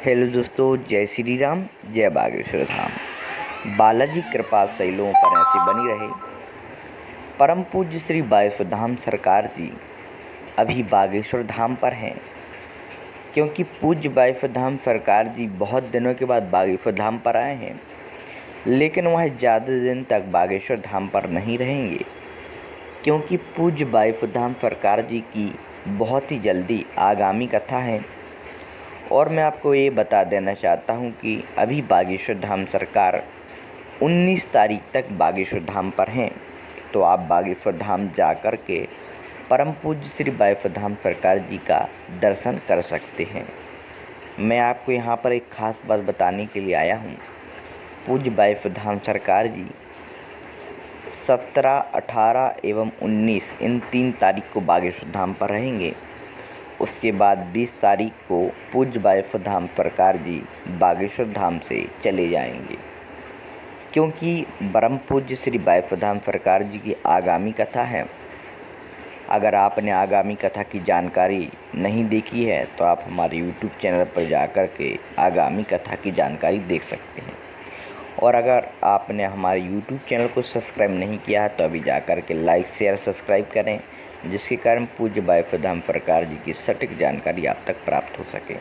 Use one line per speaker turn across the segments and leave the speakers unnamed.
Hello दोस्तों, जय श्री राम, जय बागेश्वर धाम। बालाजी कृपा शैलों पर ऐसी बनी रहे। परम पूज्य श्री बागेश्वर धाम सरकार जी अभी बागेश्वर धाम पर हैं, क्योंकि पूज्य बागेश्वर धाम सरकार जी बहुत दिनों के बाद बागेश्वर धाम पर आए हैं, लेकिन वह ज़्यादा दिन तक बागेश्वर धाम पर नहीं रहेंगे, क्योंकि पूज्य बागेश्वर धाम सरकार जी की बहुत ही जल्दी आगामी कथा है। और मैं आपको ये बता देना चाहता हूँ कि अभी बागेश्वर धाम सरकार 19 तारीख तक बागेश्वर धाम पर हैं, तो आप बागेश्वर धाम जा कर के परम पूज्य श्री बागेश्वर धाम सरकार जी का दर्शन कर सकते हैं। मैं आपको यहाँ पर एक ख़ास बात बताने के लिए आया हूँ। पूज्य बागेश्वर धाम सरकार जी 17, 18 एवं 19 इन 3 तारीख को बागेश्वर धाम पर रहेंगे। उसके बाद 20 तारीख को पूज्य बागेश्वर धाम सरकार जी बागेश्वर धाम से चले जाएंगे, क्योंकि परम पूज्य श्री बागेश्वर धाम सरकार जी की आगामी कथा है। अगर आपने आगामी कथा की जानकारी नहीं देखी है तो आप हमारे YouTube चैनल पर जाकर के आगामी कथा की जानकारी देख सकते हैं। और अगर आपने हमारे YouTube चैनल को सब्सक्राइब नहीं किया है तो अभी जाकर के लाइक शेयर सब्सक्राइब करें, जिसके कारण पूज्य बागेश्वर धाम सरकार जी की सटीक जानकारी आप तक प्राप्त हो सके।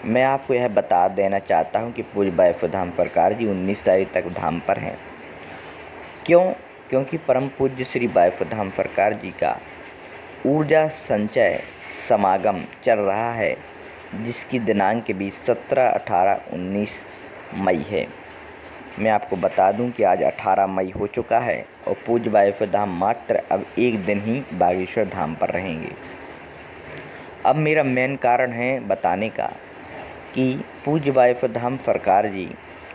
मैं आपको यह बता देना चाहता हूं कि पूज्य बागेश्वर धाम सरकार जी 19 तारीख तक धाम पर हैं। क्योंकि परम पूज्य श्री बागेश्वर धाम सरकार जी का ऊर्जा संचय समागम चल रहा है, जिसकी दिनांक भी 17, 18, 19 मई है। मैं आपको बता दूं कि आज 18 मई हो चुका है और पूज्य बागेश्वर धाम मात्र अब एक दिन ही बागेश्वर धाम पर रहेंगे। अब मेरा मेन कारण है बताने का कि पूज्य बागेश्वर धाम सरकार जी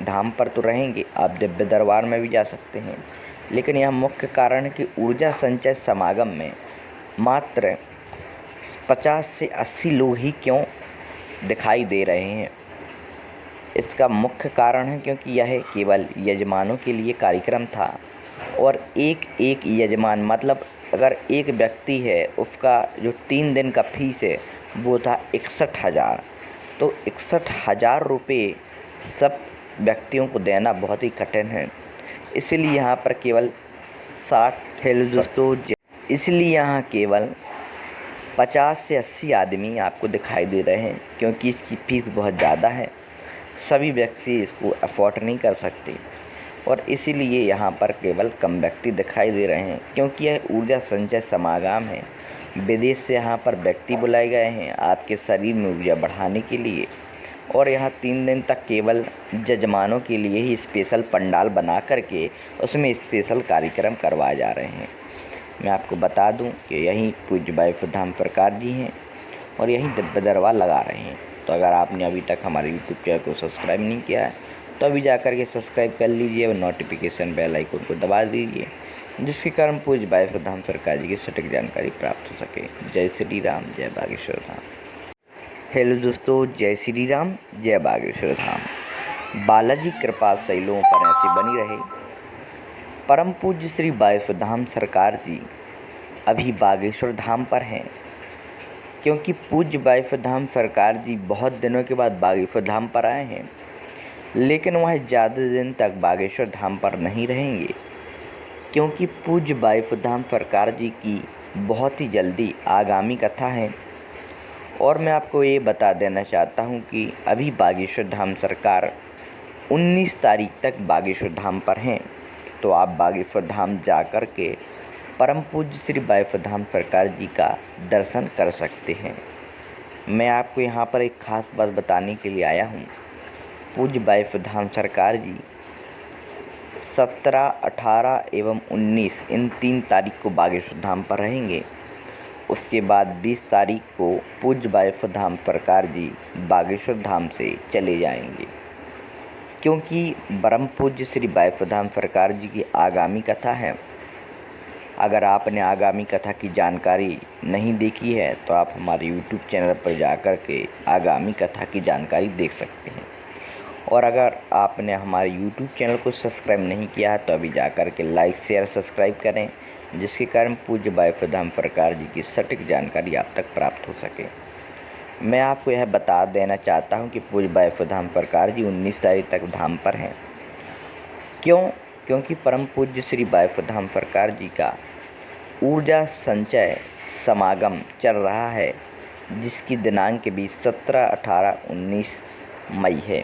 धाम पर तो रहेंगे, आप दिव्य दरबार में भी जा सकते हैं, लेकिन यह मुख्य कारण है कि ऊर्जा संचय समागम में मात्र 50 से 80 लोग ही क्यों दिखाई दे रहे हैं। इसका मुख्य कारण है क्योंकि यह केवल यजमानों के लिए कार्यक्रम था और एक यजमान मतलब अगर एक व्यक्ति है उसका जो 3 दिन का फीस है वो था 61,000। तो 61,000 रुपये सब व्यक्तियों को देना बहुत ही कठिन है, इसलिए यहाँ पर केवल 50 से 80 आदमी आपको दिखाई दे रहे हैं, क्योंकि इसकी फ़ीस बहुत ज़्यादा है। सभी व्यक्ति इसको अफोर्ड नहीं कर सकते और इसीलिए यहाँ पर केवल कम व्यक्ति दिखाई दे रहे हैं, क्योंकि यह ऊर्जा संचय समागम है। विदेश से यहाँ पर व्यक्ति बुलाए गए हैं आपके शरीर में ऊर्जा बढ़ाने के लिए, और यहाँ 3 दिन तक केवल जजमानों के लिए ही स्पेशल पंडाल बना करके उसमें स्पेशल कार्यक्रम करवाए जा रहे हैं। मैं आपको बता दूं कि यहीं पूज्य बागेश्वर धाम सरकार जी हैं और यहीं दिव्य दरबार लगा रहे हैं। तो अगर आपने अभी तक हमारे YouTube चैनल को सब्सक्राइब नहीं किया है तो अभी जाकर के सब्सक्राइब कर लीजिए और नोटिफिकेशन बेल आइकन को दबा दीजिए, जिसके कारण पूज्य बागेश्वर धाम सरकार जी की सटीक जानकारी प्राप्त हो सके। जय श्री राम, जय बागेश्वर धाम। हेलो दोस्तों, जय श्री राम, जय बागेश्वर धाम। बालाजी कृपा शैलों पर ऐसी बनी रहे। परम पूज्य श्री बागेश्वर धाम सरकार जी अभी बागेश्वर धाम पर हैं, क्योंकि पूज्य बागेश्वर धाम सरकार जी बहुत दिनों के बाद बागेश्वर धाम पर आए हैं, लेकिन वह ज़्यादा दिन तक बागेश्वर धाम पर नहीं रहेंगे, क्योंकि पूज्य बागेश्वर धाम सरकार जी की बहुत ही जल्दी आगामी कथा है। और मैं आपको ये बता देना चाहता हूँ कि अभी बागेश्वर धाम सरकार 19 तारीख तक बागेश्वर धाम पर हैं, तो आप बागेश्वर धाम जा कर के परम पूज्य श्री बागेश्वर धाम सरकार जी का दर्शन कर सकते हैं। मैं आपको यहाँ पर एक ख़ास बात बताने के लिए आया हूँ। पूज्य बागेश्वर धाम सरकार जी 17, 18 एवं 19 इन 3 तारीख को बागेश्वर धाम पर रहेंगे। उसके बाद 20 तारीख को पूज्य बागेश्वर धाम सरकार जी बागेश्वर धाम से चले जाएंगे, क्योंकि परम पूज्य श्री बागेश्वर धाम सरकार जी की आगामी कथा है। अगर आपने आगामी कथा की जानकारी नहीं देखी है तो आप हमारे YouTube चैनल पर जाकर के आगामी कथा की जानकारी देख सकते हैं। और अगर आपने हमारे YouTube चैनल को सब्सक्राइब नहीं किया है तो अभी जाकर के लाइक शेयर सब्सक्राइब करें, जिसके कारण पूज्य बागेश्वर धाम सरकार जी की सटीक जानकारी आप तक प्राप्त हो सके। मैं आपको यह बता देना चाहता हूं कि पूज्य वायुपुत्र धाम सरकार जी 19 तारीख तक धाम पर हैं। क्यों? क्योंकि परम पूज्य श्री वायुपुत्र धाम सरकार जी का ऊर्जा संचय समागम चल रहा है, जिसकी दिनांक के बीच 17, 18, 19 मई है।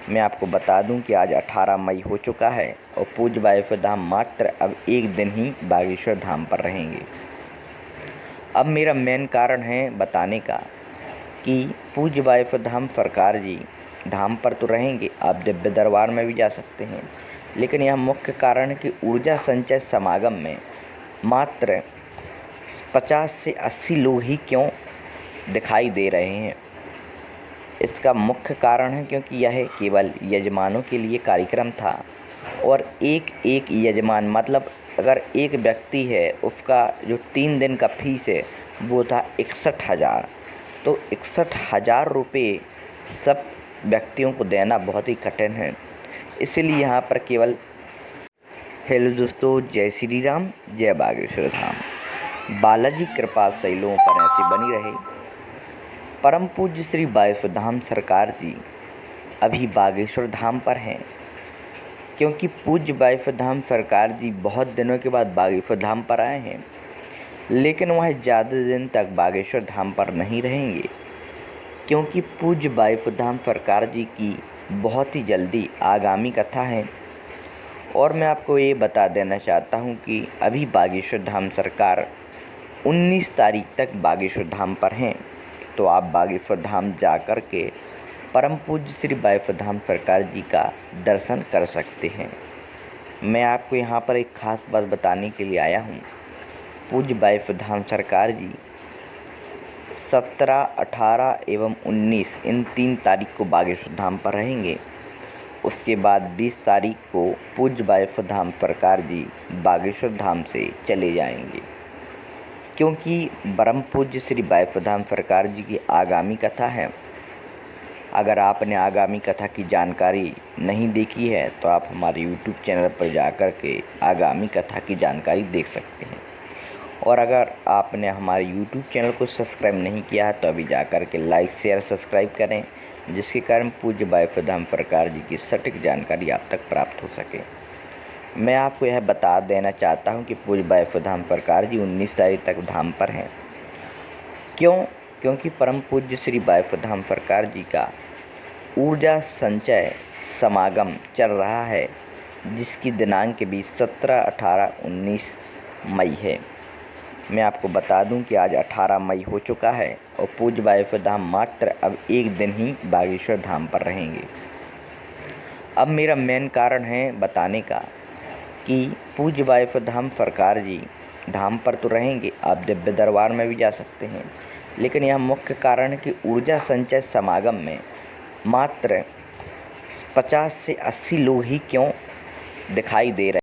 मैं आपको बता दूं कि आज 18 मई हो चुका है और पूज्य वायुपुत्र धाम मात्र अब एक दिन ही बागेश्वर धाम पर रहेंगे। अब मेरा मेन कारण है बताने का कि पूज्य वायुपुत्र धाम सरकार जी धाम पर तो रहेंगे, आप दिव्य दरबार में भी जा सकते हैं, लेकिन यह मुख्य कारण है कि ऊर्जा संचय समागम में मात्र 50 से 80 लोग ही क्यों दिखाई दे रहे हैं। इसका मुख्य कारण है क्योंकि यह केवल यजमानों के लिए कार्यक्रम था और एक यजमान मतलब अगर एक व्यक्ति है उसका जो 3 दिन का फीस है वो था 61,000। तो 61,000 रुपये सब व्यक्तियों को देना बहुत ही कठिन है, इसलिए यहाँ पर केवल हेलो दोस्तों, जय श्री राम, जय बागेश्वर धाम। बालाजी कृपा शैलों पर ऐसी बनी रहे। परम पूज्य श्री वायुपुत्र धाम सरकार जी अभी बागेश्वर धाम पर हैं, क्योंकि पूज्य वायुपुत्र धाम सरकार जी बहुत दिनों के बाद बागेश्वर धाम पर आए हैं, लेकिन वह ज़्यादा दिन तक बागेश्वर धाम पर नहीं रहेंगे, क्योंकि पूज्य वायुपुत्र धाम सरकार जी की बहुत ही जल्दी आगामी कथा है। और मैं आपको ये बता देना चाहता हूँ कि अभी बागेश्वर धाम सरकार 19 तारीख तक बागेश्वर धाम पर हैं, तो आप बागेश्वर धाम जा कर के परम पूज्य श्री वायुपुत्र धाम सरकार जी का दर्शन कर सकते हैं। मैं आपको यहाँ पर एक ख़ास बात बताने के लिए आया हूँ। पूज्य वायुपुत्र धाम सरकार जी 17, 18 एवं 19 इन 3 तारीख को बागेश्वर धाम पर रहेंगे। उसके बाद 20 तारीख को पूज्य वायुपुत्र धाम सरकार जी बागेश्वर धाम से चले जाएंगे, क्योंकि परम पूज्य श्री वायुपुत्र धाम सरकार जी की आगामी कथा है। अगर आपने आगामी कथा की जानकारी नहीं देखी है तो आप हमारे YouTube चैनल पर जाकर के आगामी कथा की जानकारी देख सकते हैं। और अगर आपने हमारे YouTube चैनल को सब्सक्राइब नहीं किया है तो अभी जाकर के लाइक शेयर सब्सक्राइब करें, जिसके कारण पूज्य वायुपुत्र धाम सरकार जी की सटीक जानकारी आप तक प्राप्त हो सके। मैं आपको यह बता देना चाहता हूं कि पूज्य वायुपुत्र धाम सरकार जी 19 तारीख तक धाम पर हैं। क्यों? क्योंकि परम पूज्य श्री वायुपुत्र धाम सरकार जी का ऊर्जा संचय समागम चल रहा है, जिसकी दिनांक के बीच 17, 18, 19 मई है। मैं आपको बता दूं कि आज 18 मई हो चुका है और पूज्य वायुपुत्र धाम मात्र अब एक दिन ही बागेश्वर धाम पर रहेंगे। अब मेरा मेन कारण है बताने का कि पूज्य वायुपुत्र धाम सरकार जी धाम पर तो रहेंगे, आप दिव्य दरबार में भी जा सकते हैं, लेकिन यह मुख्य कारण है कि ऊर्जा संचय समागम में मात्र 50 से 80 लोग ही क्यों दिखाई दे रहे हैं।